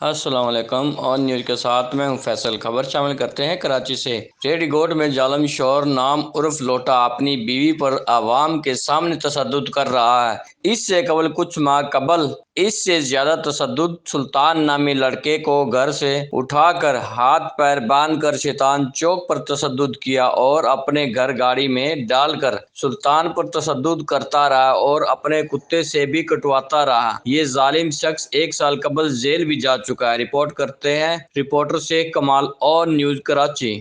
अस्सलाम वालेकुम। और न्यूज़ के साथ मैं हूं फैसल। खबर शामिल करते हैं कराची से। रेडीगोट में जालम शोर नाम उर्फ लोटा अपनी बीवी पर आवाम के सामने तशद्दुद कर रहा है। इससे कबल कुछ माह कबल इससे ज्यादा तशद्दुद सुल्तान नामी लड़के को घर से उठाकर हाथ पैर बांधकर शैतान चौक पर तशद्दुद किया और अपने घर गाड़ी में डालकर सुल्तान पर तशद्दुद करता रहा और अपने कुत्ते से भी कटवाता रहा। ये जालिम शख्स 1 साल कबल जेल भी जा चुका है। रिपोर्ट करते हैं रिपोर्टर शेख कमाल और न्यूज़ कराची।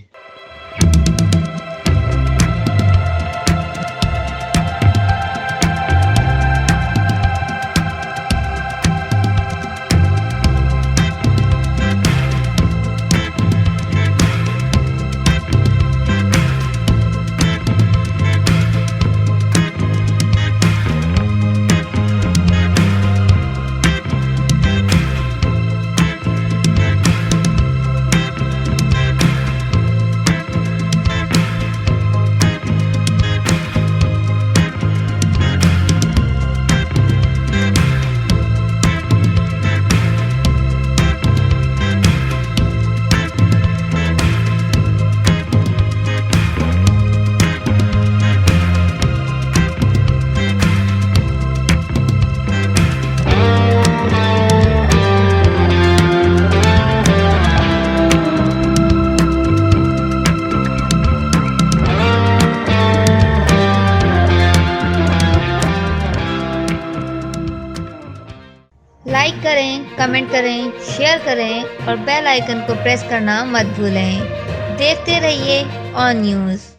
लाइक करें, कमेंट करें, शेयर करें और बेल आइकन को प्रेस करना मत भूलें। देखते रहिए ऑन न्यूज़।